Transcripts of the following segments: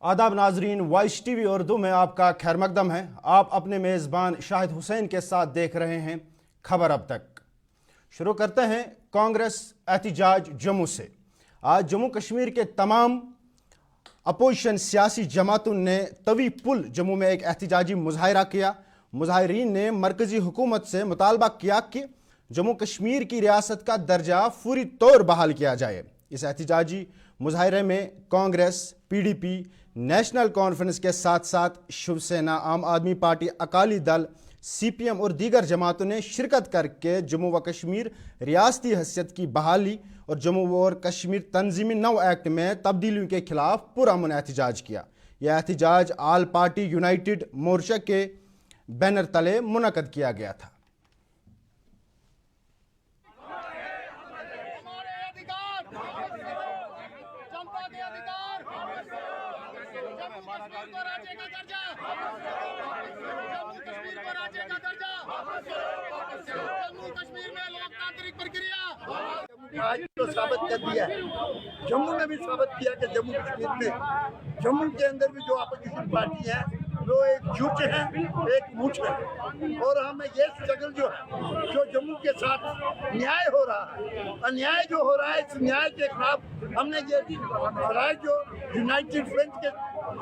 आदाब नाजरीन, voice TV Urdu में आपका खैर मकदम है। आप अपने मेज़बान शाहिद हुसैन के साथ देख रहे हैं खबर अब तक। शुरू करते हैं कांग्रेस एहतिजाज जम्मू से। आज जम्मू कश्मीर के तमाम अपोजिशन सियासी जमातों ने तवी पुल जम्मू में एक एहतिजाजी मुजाहिरा किया। मुजाहिरीन ने मरकजी हुकूमत से मुतालबा किया कि जम्मू कश्मीर की रियासत का दर्जा फौरी तौर बहाल किया जाए। इस एहतिजाजी मुजाहिरे में कांग्रेस, PDP, नेशनल कॉन्फ्रेंस के साथ साथ शिवसेना, आम आदमी पार्टी, अकाली दल, CPM और दीगर जमातों ने शिरकत करके जम्मू व कश्मीर रियासती हैसियत की बहाली और जम्मू और कश्मीर तंजीमी नौ एक्ट में तब्दीलियों के खिलाफ पुरअमन एहतिजाज किया। यह एहतिजाज आल पार्टी यूनाइटेड मोर्चा के बैनर तले मुनक़द किया गया था। आज तो साबित कर दिया है, जम्मू में भी साबित किया कि जम्मू कश्मीर में, जम्मू के अंदर भी जो अपोजिशन पार्टी है वो एक झूठ है, एक मुठ है। और हमें ये स्ट्रगल जो है, जो जम्मू के साथ न्याय हो रहा है, अन्याय जो हो रहा है, इस न्याय के खिलाफ हमने ये लड़ाई जो यूनाइटेड फ्रंट के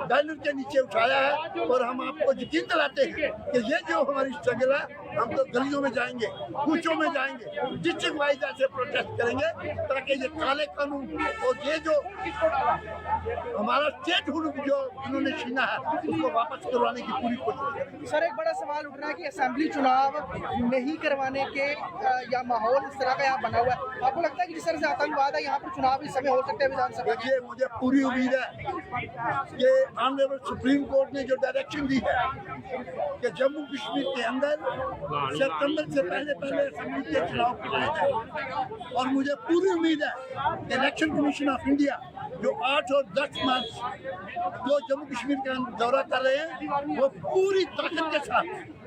बैनर के नीचे उठाया है। और हम आपको यकीन दिलाते हैं कि ये जो हमारी स्ट्रगल है, हम तो गलियों में जाएंगे, कूचों में जाएंगे, डिस्ट्रिक्ट वाइज ऐसे प्रोटेस्ट करेंगे ताकि ये काले कानून और ये जो हमारा स्टेट हुकूमत जो इन्होंने छीना है उसको वापस करवाने की पूरी कोशिश करेंगे। सर, एक बड़ा सवाल उठ रहा है कि असेंबली चुनाव नहीं करवाने के या माहौल इस तरह का यहाँ बना हुआ है। आपको लगता है कि जिस तरह से आतंकवाद है यहाँ पर चुनाव इस समय हो सकते हैं विधानसभा? देखिए, मुझे पूरी उम्मीद है कि ऑनरेबल सुप्रीम कोर्ट ने जो डायरेक्शन दी है कि जम्मू कश्मीर के अंदर सितंबर से पहले असेंबली के चुनाव कराए जाए। और मुझे पूरी उम्मीद है कि इलेक्शन कमीशन ऑफ इंडिया जो 8 और 10 मार्च जो जम्मू कश्मीर का दौरा कर रहे हैं, वो पूरी ताकत के साथ,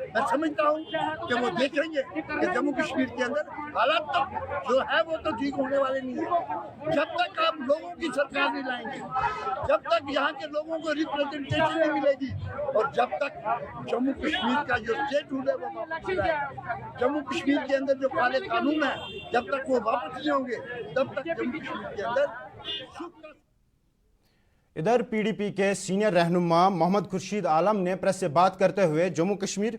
मैं समझता हूँ कि वो देखेंगे कि जम्मू कश्मीर के अंदर हालात तो जो है वो तो ठीक होने वाले नहीं है। जब तक आप लोगों की सरकार नहीं लाएंगे, जब तक यहाँ के लोगों को रिप्रेजेंटेशन नहीं मिलेगी, और जब तक जम्मू कश्मीर का जो स्टेट रूल है वो वापस नहीं आएगा, जम्मू कश्मीर के अंदर जो काले कानून है जब तक वो वापस नहीं होंगे, तब तक जम्मू कश्मीर के अंदर इधर PDP के सीनियर रहनुमा मोहम्मद खुर्शीद आलम ने प्रेस से बात करते हुए जम्मू कश्मीर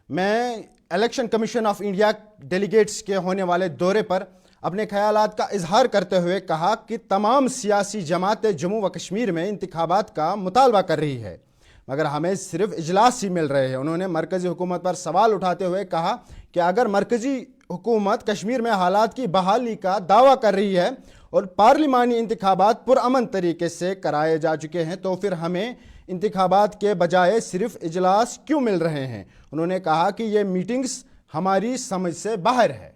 में election commission of India delegates के होने वाले दौरे पर अपने ख्यालात का इजहार करते हुए कहा कि तमाम सियासी जमातें जम्मू व कश्मीर में इंतखाबात का मुतालबा कर रही है, मगर हमें सिर्फ इजलास ही मिल रहे हैं। उन्होंने मरकजी हुकूमत पर सवाल उठाते हुए कहा कि अगर मरकजी हुकूमत कश्मीर में हालात की बहाली का दावा कर रही है और पार्लिमानी इंतखाबात पुरअमन तरीके से कराए जा चुके हैं, तो फिर हमें इंतखाबात के बजाय सिर्फ इजलास क्यों मिल रहे हैं। उन्होंने कहा कि ये मीटिंग्स हमारी समझ से बाहर है।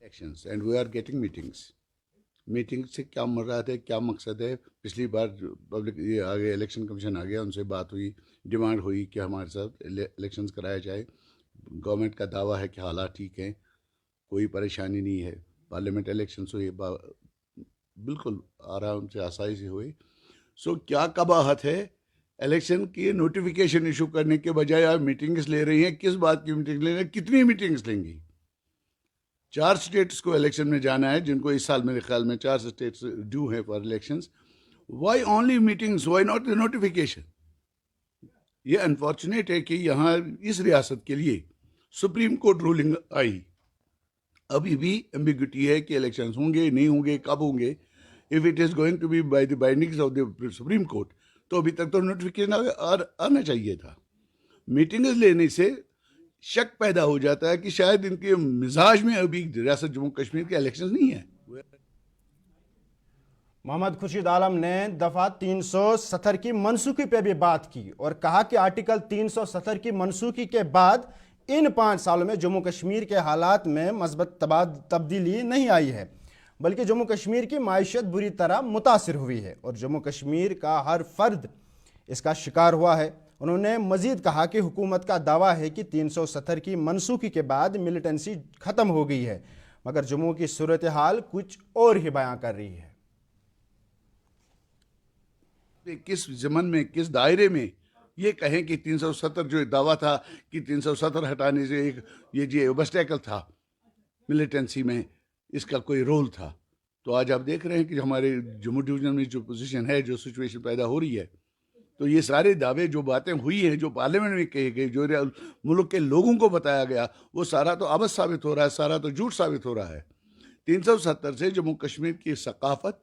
And we are getting meeting से क्या मुराद है, क्या मकसद है। पिछली बार पब्लिक ये आ गया, इलेक्शन कमीशन आ गया, उनसे बात हुई, डिमांड हुई कि हमारे साथ इलेक्शंस कराया जाए। गवर्नमेंट का दावा है कि हालात ठीक हैं, कोई परेशानी नहीं है। पार्लियामेंट इलेक्शंस हुए, बिल्कुल आराम से आसानी से हुए। सो क्या कबाहत है इलेक्शन की नोटिफिकेशन इशू करने के बजाय आप मीटिंग्स ले रही हैं। किस बात की मीटिंग ले रही हैं, कितनी मीटिंग्स लेंगी? 4 स्टेट्स को इलेक्शन में जाना है, जिनको इस साल मेरे ख्याल में 4 स्टेट्स ड्यू हैं for elections. Why only meetings, why not the notification? ये अनफॉर्चुनेट है कि यहाँ इस रियासत के लिए सुप्रीम कोर्ट रूलिंग आई, अभी भी एम्बिग्यूटी है कि इलेक्शंस होंगे नहीं होंगे, कब होंगे। If it is going to be by the bindings of the supreme court, तो अभी तक तो नोटिफिकेशन आना चाहिए था। मीटिंग्स लेने से शक पैदा हो जाता है कि शायद इनके मिजाज में अभी रियासत जम्मू कश्मीर के इलेक्शंस नहीं है। मोहम्मद खुर्शीद आलम ने दफा 370 की मनसूखी पे भी बात की और कहा कि आर्टिकल 370 की मनसूखी के बाद इन 5 सालों में जम्मू कश्मीर के हालात में मस्बत तब्दीली नहीं आई है, बल्कि जम्मू कश्मीर की माइशत बुरी तरह मुतासिर हुई है और जम्मू कश्मीर का हर फर्द इसका शिकार हुआ है। उन्होंने मजीद कहा कि हुकूमत का दावा है कि 370 की मनसूखी के बाद मिलिटेंसी ख़त्म हो गई है, मगर जम्मू की सूरत हाल कुछ और ही बयां कर रही है। पे किस ज़मन में किस दायरे में ये कहें कि 370 जो दावा था कि 370 हटाने से एक ये जो ऑब्स्टेकल था मिलिटेंसी में, इसका कोई रोल था। तो आज आप देख रहे हैं कि हमारे जम्मू डिवीज़न में जो पोजीशन है, जो सिचुएशन पैदा हो रही है, तो ये सारे दावे जो बातें हुई हैं, जो पार्लियामेंट में कही गई, जो मुल्क के लोगों को बताया गया, वो सारा तो अबस साबित हो रहा है, सारा तो झूठ साबित हो रहा है। 370 से जम्मू कश्मीर की सकाफत,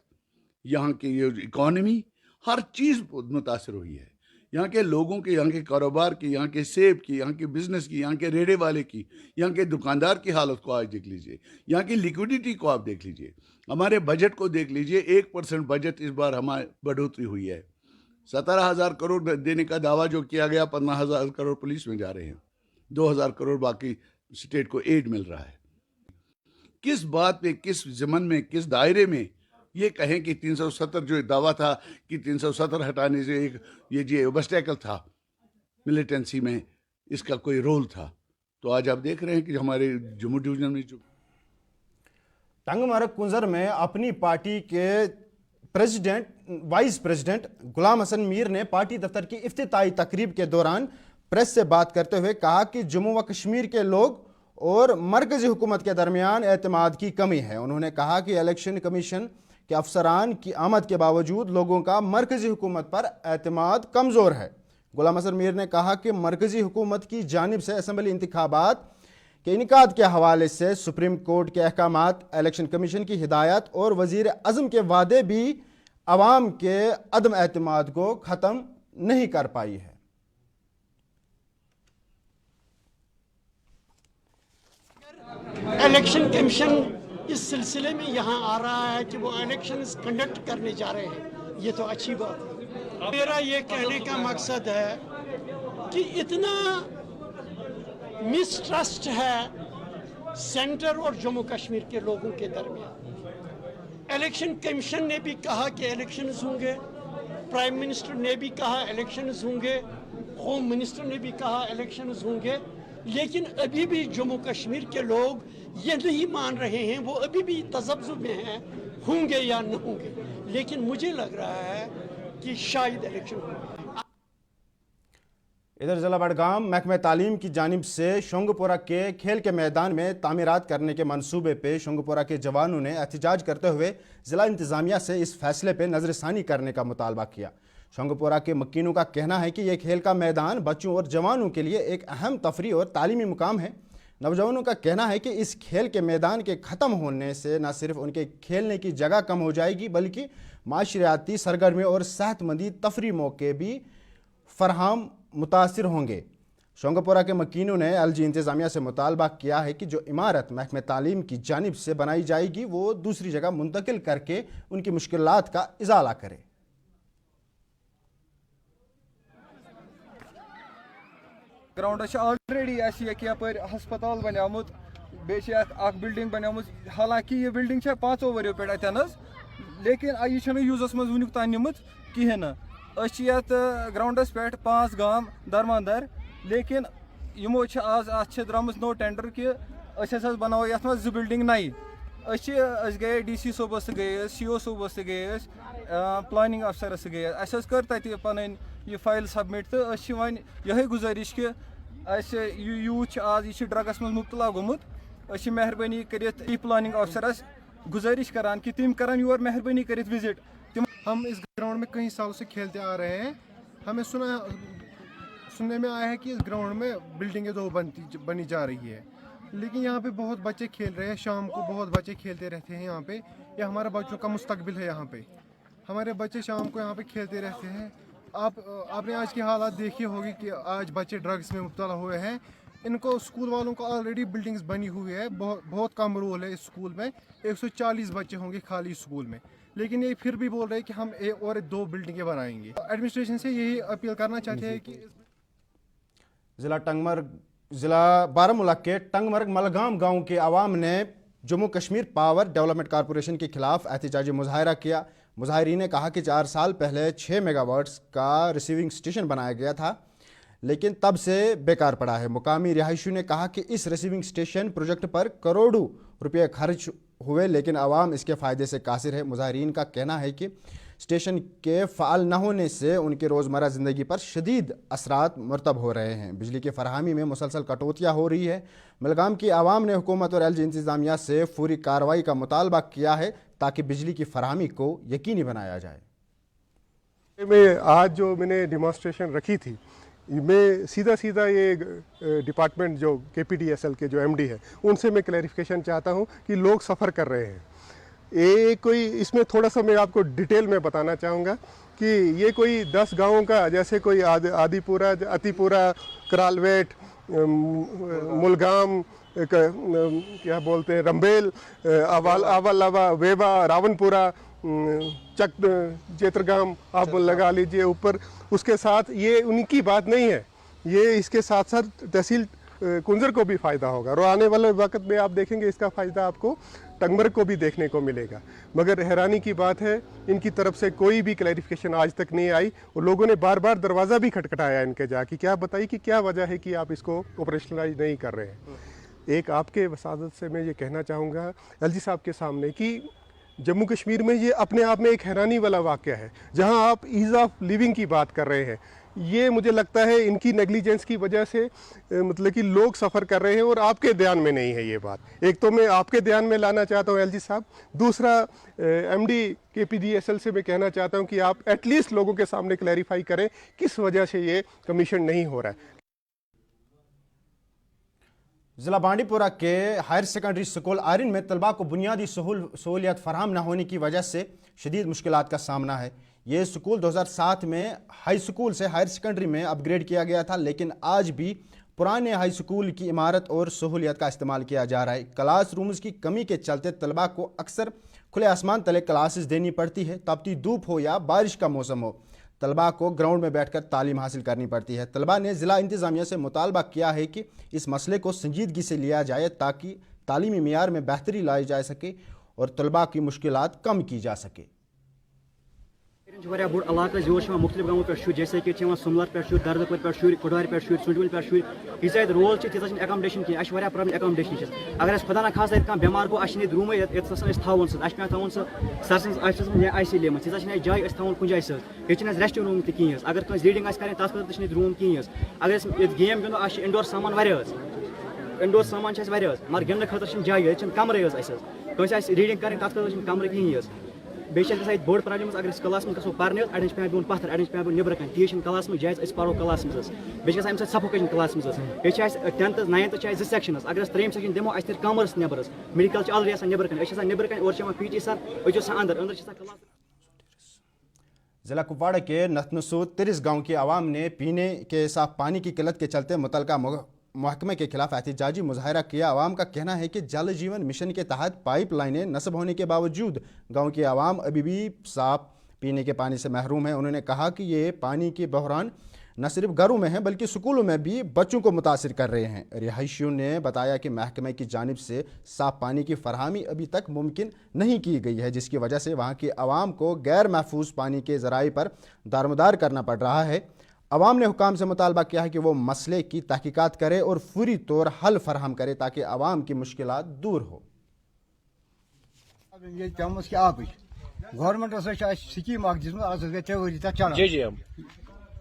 यहाँ की ये इकॉनमी, हर चीज़ मुतासर हुई है। यहाँ के लोगों की, यहाँ के कारोबार की, यहाँ के सेब की, यहाँ के बिजनेस की, यहाँ के रेड़े वाले की, यहाँ के दुकानदार की हालत को आज देख लीजिए, यहाँ की लिक्विडिटी को आप देख लीजिए, हमारे बजट को देख लीजिए। 1% बजट इस बार हमारी बढ़ोतरी हुई है। 17,000 करोड़ देने का दावा जो किया गया, 15,000 करोड़ पुलिस में जा रहे हैं, 2,000 करोड़ बाकी स्टेट को एड मिल रहा है। किस बात पे, किस ज़मन में, किस दायरे में ये कहें कि 370 जो दावा था कि 370 हटाने से एक ये जो ऑब्स्टेकल था मिलिटेंसी में, इसका कोई रोल था। तो आज आप देख रहे हैं कि हमारे जम्मू डिवीज़न में जो तंगमरग कुंजर में अपनी पार्टी के वाइस प्रेसिडेंट गुलाम हसन मीर ने पार्टी दफ्तर की इफ्तिताई तकरीब के दौरान प्रेस से बात करते हुए कहा कि जम्मू व कश्मीर के लोग और मरकजी हुकूमत के दरमियान एतमाद की कमी है। उन्होंने कहा कि इलेक्शन कमीशन के अफसरान की आमद के बावजूद लोगों का मरकजी हुकूमत पर एतमाद कमज़ोर है। गुलाम हसन मीर ने कहा कि मरकजी हुकूमत की जानिब से असम्बली इंतखाबात के इनकाद के हवाले से सुप्रीम कोर्ट के अहकामात, इलेक्शन कमीशन की हिदायत और वज़ीर आज़म के वादे भी अवाम के अदम एतमाद को ख़त्म नहीं कर पाई है। इलेक्शन कमीशन इस सिलसिले में यहाँ आ रहा है कि वो इलेक्शन कंडक्ट करने जा रहे हैं, ये तो अच्छी बात है। मेरा ये कहने का मकसद है कि इतना मिसट्रस्ट है सेंटर और जम्मू कश्मीर के लोगों के दरमियान। इलेक्शन कमीशन ने भी कहा कि इलेक्शंस होंगे, प्राइम मिनिस्टर ने भी कहा इलेक्शंस होंगे, होम मिनिस्टर ने भी कहा इलेक्शंस होंगे, लेकिन अभी भी जम्मू कश्मीर के लोग ये नहीं मान रहे हैं। वो अभी भी तजब्जुब में हैं, होंगे या न होंगे। लेकिन मुझे लग रहा है कि शायद इलेक्शन होंगे। इधर जिला बडगाम महकमे तालीम की जानिब से शोंगपुरा के खेल के मैदान में तामीरात करने के मंसूबे पे शोंगपुरा के जवानों ने एहतजाज करते हुए जिला इंतजामिया से इस फैसले पे नजरसानी करने का मुतालबा किया। शोंगपुरा के मक्कीनों का कहना है कि यह खेल का मैदान बच्चों और जवानों के लिए एक अहम तफरी और तालीमी मुकाम है। नौजवानों का कहना है कि इस खेल के मैदान के ख़त्म होने से न सिर्फ उनके खेलने की जगह कम हो जाएगी, बल्कि माशरियाती सरगर्मी और सेहतमंदी तफरी मौके भी फराहम मुतासिर होंगे। शोंगपुरा के मकीनों ने एलजी इंतज़ामिया से मुतालबा किया है कि जो इमारत महकमे तालीम की जानिब से बनाई जाएगी वो दूसरी जगह मुंतकिल करके उनकी मुश्किलात का इजाला करे। ग्राउंड ऑलरेडी हस्पताल बनामुत बिल्डिंग बनामुत, हालांकि ये बिल्डिंग 5 वरियों पे लेकिन यह यूजस मज वुनिक तान निमुत कहें न। ग्राउंडस पे 5 गांव दरमंदर, लेकिन यमो आज द्रामत नो टेंडर कि बनाओ ये 2 बिल्डिंग नई। गए DC सोबस गए, CO सोबस गए, प्लानिंग अफसरस गए, कर तत पन ये फाइल सबमिट। तो वन यही गुजारिश कि यूथ आज यह ड्रगस मज मुब्तला गोमुत, मेहरबानी कर प्लानिंग अफसरस गुजारिश करान कि तिम करान योर मेहरबानी कर विजिट। हम इस ग्राउंड में कई सालों से खेलते आ रहे हैं। हमें सुनने में आया है कि इस ग्राउंड में बिल्डिंगें 2 बनी जा रही है, लेकिन यहाँ पे बहुत बच्चे खेल रहे हैं। शाम को बहुत बच्चे खेलते रहते हैं यहाँ पे। ये हमारे बच्चों का मुस्तकबिल है। यहाँ पे हमारे बच्चे शाम को यहाँ पे खेलते रहते हैं। आपने आज की हालात देखी होगी कि आज बच्चे ड्रग्स में मुब्तला हुए हैं। इनको स्कूल वालों को ऑलरेडी बिल्डिंग्स बनी हुई है। बहुत कम रोल है इस स्कूल में। 140 बच्चे होंगे खाली स्कूल में, लेकिन ये फिर भी बोल रहे हैं कि हम 1 और 2 बिल्डिंगें बनाएंगे। एडमिनिस्ट्रेशन से यही अपील करना चाहते हैं कि जिला बारामूला के टंगमर्ग मलगाम गांव के आवाम ने Jammu Kashmir power development corporation के खिलाफ एहतजाजी मुजाहरा किया। मुजाहिरीन ने कहा कि 4 साल पहले 6 मेगावाट्स का रिसीविंग स्टेशन बनाया गया था, लेकिन तब से बेकार पड़ा है। मुकामी रिहायशियों ने कहा कि इस रिसीविंग स्टेशन प्रोजेक्ट पर करोड़ों रुपये खर्च हुए, लेकिन आवाम इसके फ़ायदे से कासिर है। मुजाहिरीन का कहना है कि स्टेशन के फ़ाल न होने से उनकी रोज़मर्रा ज़िंदगी पर शदीद असरात मरतब हो रहे हैं। बिजली की फराहमी में मुसलसल कटौतियाँ हो रही है। मलगाम की आवाम ने हुकूमत और LG इंतज़ामिया से फौरी कार्रवाई का मुतालबा किया है ताकि बिजली की फराहमी को यकीनी बनाया जाए। मैं आज जो मैंने डिमॉन्स्ट्रेशन रखी थी, मैं सीधा ये डिपार्टमेंट जो KPDSL के जो MD है उनसे मैं क्लैरिफिकेशन चाहता हूँ कि लोग सफ़र कर रहे हैं। कोई इसमें थोड़ा सा मैं आपको डिटेल में बताना चाहूँगा कि ये कोई 10 गांवों का, जैसे कोई आदिपुरा, अतिपुरा, करालवेट, मुलगाम, क्या बोलते हैं, रंबेल, आवालावा, वेबा, रावनपुरा, चक, चेत्रगाम आप लगा लीजिए ऊपर। उसके साथ ये उनकी बात नहीं है, ये इसके साथ साथ तहसील कुंजर को भी फ़ायदा होगा और आने वाले वक्त में आप देखेंगे इसका फ़ायदा आपको टंगमर को भी देखने को मिलेगा। मगर हैरानी की बात है इनकी तरफ से कोई भी क्लैरिफिकेशन आज तक नहीं आई और लोगों ने बार बार दरवाज़ा भी खटखटाया इनके जाके, क्या बताइए कि क्या वजह है कि आप इसको ऑपरेशनलाइज नहीं कर रहे हैं। एक आपके वसादत से मैं ये कहना चाहूँगा LG साहब के सामने कि जम्मू कश्मीर में ये अपने आप में एक हैरानी वाला वाक़या है, जहां आप ईज़ ऑफ लिविंग की बात कर रहे हैं। ये मुझे लगता है इनकी नेग्लिजेंस की वजह से मतलब कि लोग सफ़र कर रहे हैं और आपके ध्यान में नहीं है ये बात। एक तो मैं आपके ध्यान में लाना चाहता हूँ LG साहब, दूसरा MD KPDSL से मैं कहना चाहता हूँ कि आप एटलीस्ट लोगों के सामने क्लैरिफाई करें किस वजह से ये कमीशन नहीं हो रहा है। ज़िला बांडीपुरा के हायर सेकेंडरी स्कूल आरिन में तलबा को बुनियादी सहूलियत फराहम न होने की वजह से शदीद मुश्किलात का सामना है। ये स्कूल 2007 में हाई स्कूल से हायर सेकेंडरी में अपग्रेड किया गया था, लेकिन आज भी पुराने हाई स्कूल की इमारत और सहूलियत का इस्तेमाल किया जा रहा है। क्लास रूम्स की कमी के चलते तलबा को अक्सर खुले आसमान तले क्लासेस देनी पड़ती है, तपती धूप हो या बारिश का मौसम हो। तलबा को ग्राउंड में बैठकर तालीम हासिल करनी पड़ती है। तलबा ने ज़िला इंतज़ामिया से मुतालबा किया है कि इस मसले को संजीदगी से लिया जाए ताकि तालीमी मियार में बेहतरी लाई जा सके और तलबा की मुश्किलात कम की जा सके। बोड़ इलाका योर मुख्तलिफ गाँव पे जैसे कि सुमलर पे दर्दपुर पे कुडवार पे सुंडवल पे तीजा रोल तीजा एकोमोडेशन की प्रॉब्लम एकोमोडेशन अगर खुदा ना खास बेमार गो रूम थवन पे सर सी लेम तीजा जाए थवन कुछ जाए सर रेस्ट रूम तक अगर रीडिंग करें तक रूम कहीं अगर गेम गिंदो इंडोर सामान इंडोर सामान मगर गिंदने खतर जाए कमरे रीडिंग करें तक कमरे कहीं बेस बोड़ प्रॉब्लम अगर क्लास में गो पे अड़े पे बिहन पत्थर अड़े पे नबर कन ती क्लास में जाए पो क्लास में बेस सफोकेशन क्लास में ये 10th 9th 2 सेक्शन अगर 3 सेक्शन दमो अस कॉमर्स नबर मेडिकल ऑलरेडी नबर कन नबर कन और PT सर अंदर क्लास। ज़िला कुपवाड़ा के नथनसूद तिरिस गांव की आवाम ने पीने के साफ पानी की किल्लत के चलते मुतलका महकमे के खिलाफ एहतजाजी मुजाहरा किया। आवाम का कहना है कि जल जीवन मिशन के तहत पाइप लाइनें नस्ब होने के बावजूद गांव की आवाम अभी भी साफ पीने के पानी से महरूम है। उन्होंने कहा कि ये पानी की बहरान न सिर्फ घरों में है बल्कि स्कूलों में भी बच्चों को मुतासिर कर रहे हैं। रिहायशियों ने बताया कि महकमे की जानिब से साफ पानी की फरहमी अभी तक मुमकिन नहीं की गई है, जिसकी वजह से वहाँ की आवाम को गैर महफूज पानी के ज़राए पर दारमदार करना पड़ रहा है। अवाम ने हुकाम से मुतालबा किया है कि वो मसले की तहकीकात करे और फौरी तौर हल फराहम करे ताकि आवाम की मुश्किलात दूर हो। गवर्नमेंट स्कीम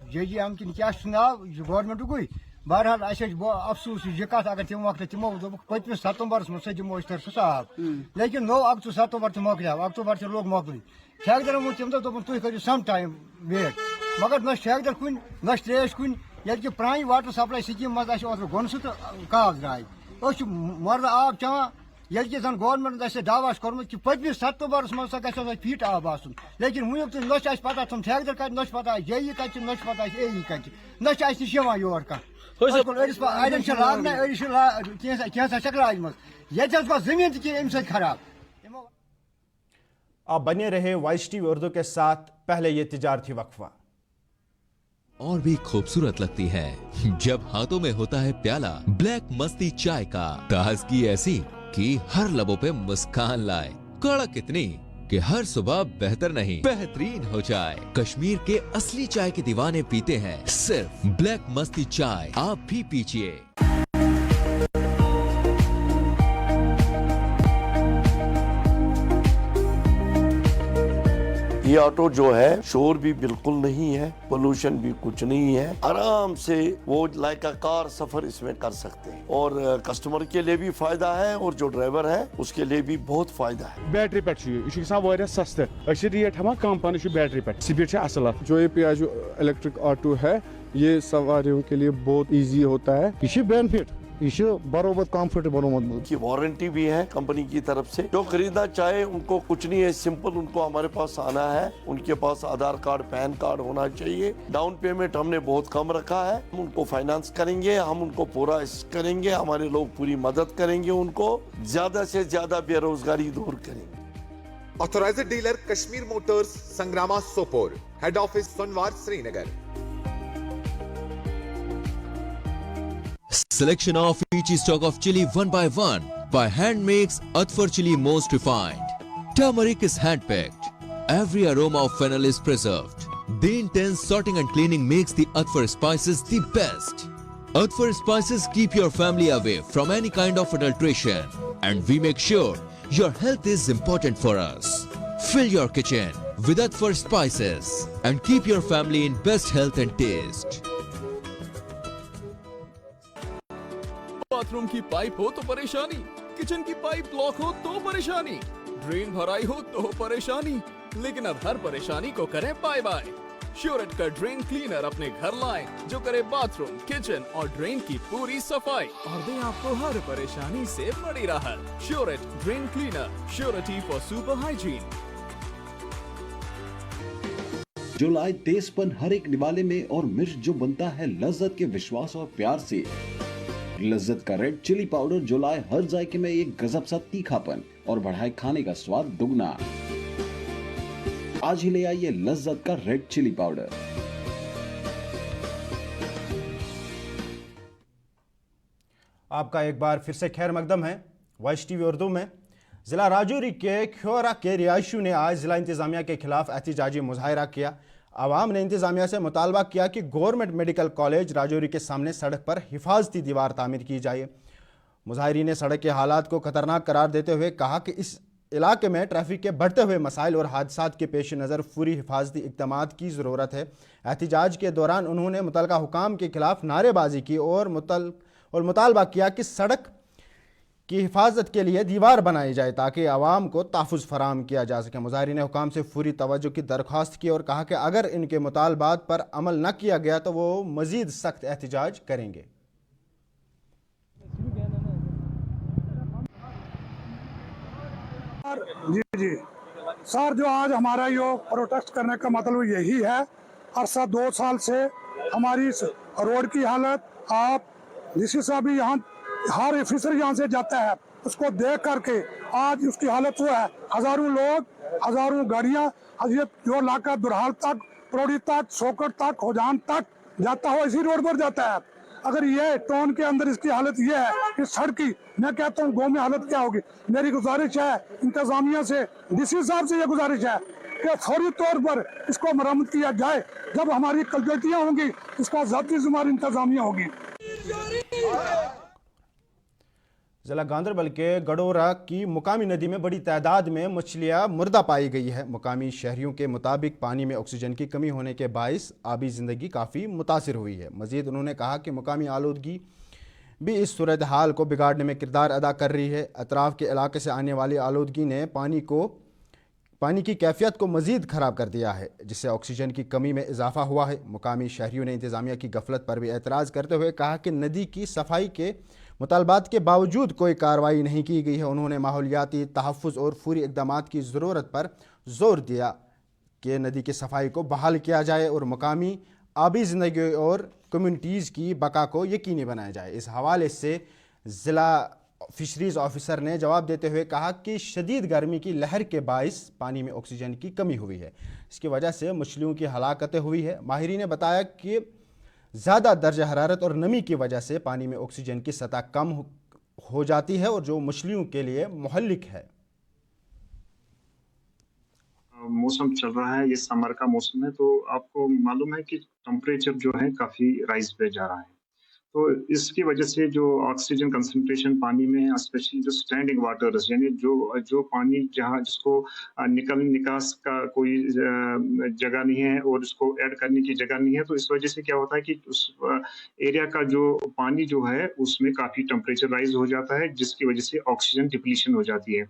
JGM कि क्या नाव गवर्नमेंट कोई बहरहाल अफसोस यह कत अगर तम वक्त तमो दोप पतमिस सतम्बरस मे दिमो साफ लेकिन नो अब सतम्बर मकलियाव अक्टूबर लोग मोकल ठेकेदार वो तम दोपन तुम करो सम टाइम वेट मगर न ठेकेदार कुन न त्रेश कुन ये प्रान वाटर सप्लाई स्कीम मज गोन सह तो काग द्राय मर्द आब चवान ये जन गवर्नमेंट दावा कोर्मुत कि पतमिस सतम्बरस मज ग फीट आब आसन लेकिन वुक तो न पता तुम ठेकेदार कत न पता JE कत न पता AE कत न योर कह अड़न लागना अड़ शकराज मज ये जमीन तम खराब। आप बने रहे वाइस TV उर्दू के साथ। पहले ये तिजारती वक्फा। और भी खूबसूरत लगती है जब हाथों में होता है प्याला ब्लैक मस्ती चाय का। ताजगी ऐसी कि हर लबों पे मुस्कान लाए, कड़क इतनी कि हर सुबह बेहतर नहीं बेहतरीन हो जाए। कश्मीर के असली चाय के दीवाने पीते हैं सिर्फ ब्लैक मस्ती चाय, आप भी पीजिए। یہ آٹو جو ہے شور بھی بالکل نہیں ہے, پولوشن بھی کچھ نہیں ہے, آرام سے وہ لائک کار سفر اس میں کر سکتے ہیں, اور کسٹمر کے لیے بھی فائدہ ہے اور جو ڈرائیور ہے اس کے لیے بھی بہت فائدہ ہے. بیٹری پہ یہ سستہ ریٹ ہما کم پہ بیٹری پہ سپیڈ اصل. جو یہ پیاجو الیکٹرک آٹو ہے یہ سواریوں کے لیے بہت ایزی ہوتا ہے. یہ بینفٹ, یہ برابر کمفرٹیبل کی وارنٹی بھی ہے کمپنی کی طرف سے. جو خریدنا چاہے ان کو کچھ نہیں ہے, سمپل ان کو ہمارے پاس آنا ہے, ان کے پاس آدھار کارڈ پین کارڈ ہونا چاہیے. ڈاؤن پیمنٹ ہم نے بہت کم رکھا ہے, ہم ان کو فائنانس کریں گے, ہم ان کو پورا کریں گے, ہمارے لوگ پوری مدد کریں گے, ان کو زیادہ سے زیادہ بے روزگاری دور کریں گے. Authorized dealer Kashmir Motors, Sangrama Sopor, head office Sonwar, Srinagar. Selection of each stock of chili one by one by hand makes Atfar chili most refined. Turmeric is hand picked. Every aroma of fennel is preserved. The intense sorting and cleaning makes the Atfar spices the best. Atfar spices keep your family away from any kind of adulteration, and we make sure your health is important for us. Fill your kitchen with Atfar spices and keep your family in best health and taste. Bathroom की pipe हो तो परेशानी, kitchen की pipe block हो तो परेशानी, drain भराई हो तो परेशानी, लेकिन अब हर परेशानी को करें बाय बाय. श्योरेट का ड्रेन क्लीनर अपने घर लाएं जो करे बाथरूम, किचन और ड्रेन की पूरी सफाई और दे आपको हर परेशानी से बड़ी राहत. श्योरेट drain cleaner, surety for super hygiene. जो लाए तेजपन हर एक निवाले में और मिर्च जो बनता है लज्जत के विश्वास और प्यार से. लज्जत का रेड चिली पाउडर जो लाए हर जायके में एक गजब सा तीखापन और बढ़ाए खाने का स्वाद दुगना. आज ही ले आइए लज्जत का रेड चिली पाउडर. आपका एक बार फिर से खैर मकदम है. वॉइस टीवी उर्दू में जिला राजौरी के ख्योरा के रिहायशियों ने आज जिला इंतजामिया के खिलाफ एहतजाजी मुजाहिरा किया. आवाम ने इंतजामिया से मुतालबा किया कि गवर्नमेंट मेडिकल कॉलेज राजौरी के सामने सड़क पर हिफाजती दीवार तामीर की जाए. मुजाहिरीन ने सड़क के हालात को खतरनाक करार देते हुए कहा कि इस इलाके में ट्रैफिक के बढ़ते हुए मसाइल और हादसात के पेश नज़र पूरी हिफाजती इक़दामात की ज़रूरत है. एहतजाज के दौरान उन्होंने मुतलका हुकाम के खिलाफ नारेबाजी की और मुतालबा किया कि सड़क की हिफाजत के लिए दीवार बनाई जाए ताकि आवाम को तहफ़्फ़ुज़ फराहम किया जा सके. मुज़ाहिरीन ने हुकाम से पूरी तवज्जो की दरख्वास्त की और कहा कि अगर इनके मुतालबात पर अमल न किया गया तो वो मज़ीद सख्त एहतजाज करेंगे. जी सर, जो आज हमारा ये प्रोटेस्ट करने का मतलब यही है. अरसा 2 साल से हमारी रोड की हालत, आप डीसी साहब भी यहाँ हर ऑफिसर यहाँ से जाता है, उसको देख करके आज उसकी हालत वो है. हजारों लोग, हजारों गाड़ियाँ, ये जो इलाका दुरहाल तक, प्रोड़ी तक, सोकट तक, होजान तक जाता हो इसी रोड पर जाता है. अगर ये टाउन के अंदर इसकी हालत ये है इस सड़क की, मैं कहता हूँ गाँव में हालत क्या होगी. मेरी गुजारिश है इंतजामिया से, डीसी साहब से ये गुजारिश है कि फौरी तौर पर इसको मरम्मत किया जाए. जब हमारी गलतियाँ होंगी इसका ज़ाती ज़िम्मेदार इंतजामिया होगी. ज़िला गांदरबल के गडोरा की मुकामी नदी में बड़ी तादाद में मछलियाँ मुर्दा पाई गई है. मुकामी शहरियों के मुताबिक पानी में ऑक्सीजन की कमी होने के बायस आबी ज़िंदगी काफ़ी मुतासिर हुई है. मज़ीद उन्होंने कहा कि मुकामी आलूदगी भी इस सूरत हाल को बिगाड़ने में किरदार अदा कर रही है. अतराफ़ के इलाके से आने वाली आलूदगी ने पानी की कैफियत को मज़ीद ख़राब कर दिया है, जिससे ऑक्सीजन की कमी में इजाफा हुआ है. मुकामी शहरियों ने इंतज़ामिया की गफलत पर भी एतराज़ करते हुए कहा कि नदी की सफाई के मुतालबात के बावजूद कोई कार्रवाई नहीं की गई है. उन्होंने माहौलियाती तहफ़्फ़ुज़ और फौरी इक़दामात की ज़रूरत पर ज़ोर दिया कि नदी की सफाई को बहाल किया जाए और मुकामी आबी ज़िंदगी और कम्युनिटीज़ की बका को यकीनी बनाया जाए. इस हवाले से ज़िला फिशरीज़ ऑफिसर ने जवाब देते हुए कहा कि शदीद गर्मी की लहर के बायस पानी में ऑक्सीजन की कमी हुई है. इसकी वजह से मछलियों की हलाकतें हुई है. माहिरीन ने बताया कि ज़्यादा दर्जा हरारत और नमी की वजह से पानी में ऑक्सीजन की सतह कम हो जाती है और जो मछलियों के लिए मुहल्लिक है. मौसम चल रहा है, ये समर का मौसम है, तो आपको मालूम है कि टेम्परेचर जो है काफ़ी राइज पे जा रहा है. तो इसकी वजह से जो ऑक्सीजन कंसंट्रेशन पानी में है, स्पेशली जो स्टैंडिंग वाटर्स, यानी जो पानी जहाँ जिसको निकास का कोई जगह नहीं है और उसको ऐड करने की जगह नहीं है, तो इस वजह से क्या होता है कि उस एरिया का जो पानी जो है उसमें काफी टेम्परेचर राइज हो जाता है, जिसकी वजह से ऑक्सीजन डिप्लीशन हो जाती है।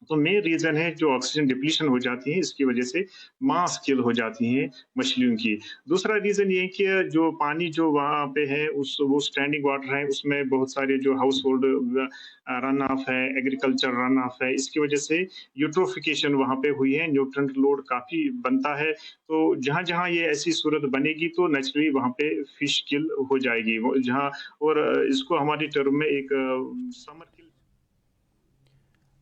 तो मेन रीजन है जो ऑक्सीजन डिप्लीशन हो जाती है, इसकी वजह से मास किल हो जाती हैं मछलियों की। दूसरा रीजन ये है कि जो पानी जो वहाँ पे है वो स्टैंडिंग वाटर है, उसमें बहुत सारे जो हाउस होल्ड रन ऑफ है, एग्रीकल्चर रन ऑफ है, इसकी वजह से यूट्रोफिकेशन वहाँ पे हुई है, न्यूट्रेंट लोड काफी बनता है। तो जहाँ जहाँ ये ऐसी सूरत बनेगी तो नेचुरली वहाँ पे फिश किल हो जाएगी जहाँ, और इसको हमारी टर्म में एक समर किल।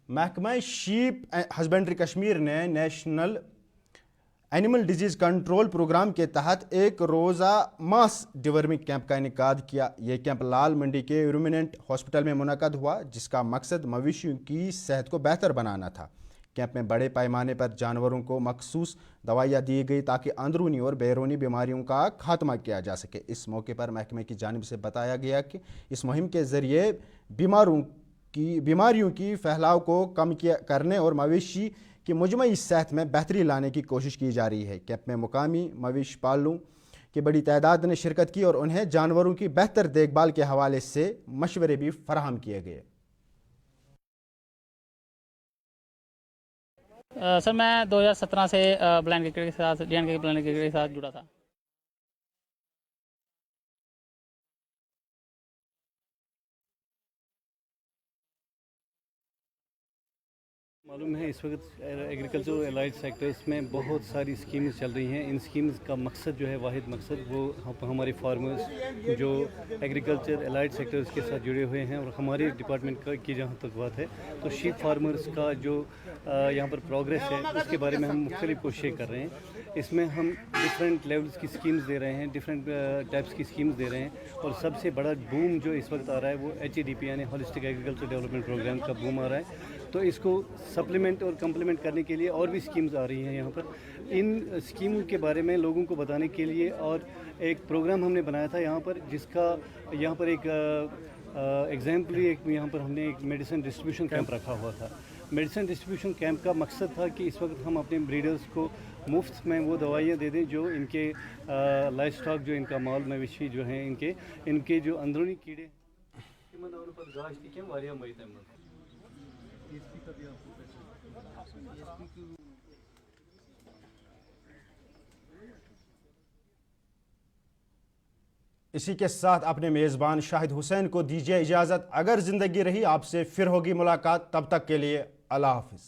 महकमा शीप हस्बेंड्री कश्मीर ने national animal disease control programme के तहत एक रोज़ा मास डिवर्मिंग कैंप का इनेकाद किया। ये कैंप लाल मंडी के रूमिनेंट हॉस्पिटल में मुनक़द हुआ, जिसका मकसद मवेशियों की सेहत को बेहतर बनाना था। कैंप में बड़े पैमाने पर जानवरों को मखसूस दवाइयाँ दी गई ताकि अंदरूनी और बैरूनी बीमारियों का खात्मा किया जा सके। इस मौके पर महकमे की जानिब से बताया गया कि इस मुहिम के ज़रिए बीमारियों की फैलाव को कम करने और मवेशी की मुजमई सेहत में बेहतरी लाने की कोशिश की जा रही है। कैंप में मुकामी मवेशी पालकों की बड़ी तादाद ने शिरकत की और उन्हें जानवरों की बेहतर देखभाल के हवाले से मशवरे भी फराहम किए गए। सर मैं 2017 से ब्लाइंड क्रिकेट के साथ DNK ब्लाइंड क्रिकेट के साथ जुड़ा था। मालूम है इस वक्त एग्रीकल्चर एलाइड सेक्टर्स में बहुत सारी स्कीम्स चल रही हैं। इन स्कीम्स का मकसद जो है, वाहिद मकसद, वो हमारे फार्मर्स जो एग्रीकल्चर एलाइड सेक्टर्स के साथ जुड़े हुए हैं, और हमारे डिपार्टमेंट की जहाँ तक बात है तो शीप फार्मर्स का जो यहाँ पर प्रोग्रेस है उसके बारे में हम मुख्तलिफ कोशिशें कर रहे हैं। इसमें हम डिफरेंट लेवल्स की स्कीम्स दे रहे हैं, डिफरेंट टाइप्स की स्कीम्स दे रहे हैं, और सबसे बड़ा बूम जो इस वक्त आ रहा है वो HEDP यानी होलिस्टिक एग्रीकल्चर डेवलपमेंट प्रोग्राम का बूम आ रहा है। तो इसको सप्लीमेंट और कम्प्लीमेंट करने के लिए और भी स्कीम्स आ रही हैं यहाँ पर। इन स्कीमों के बारे में लोगों को बताने के लिए और एक प्रोग्राम हमने बनाया था यहाँ पर, जिसका यहाँ पर एक एग्जाम्पली यहाँ पर हमने एक मेडिसिन डिस्ट्रीब्यूशन कैंप रखा हुआ था। मेडिसिन डिस्ट्रीब्यूशन कैंप का मकसद था कि इस वक्त हम अपने ब्रीडर्स को मुफ्त में वो दवाइयाँ दे दें जो इनके लाइफ स्टॉक, जो इनका माल मवेशी जो हैं, इनके जो अंदरूनी कीड़े इसी के साथ अपने मेज़बान शाहिद हुसैन को दीजिए इजाज़त। अगर ज़िंदगी रही आपसे फिर होगी मुलाकात, तब तक के लिए अल्लाह हाफ़िज़।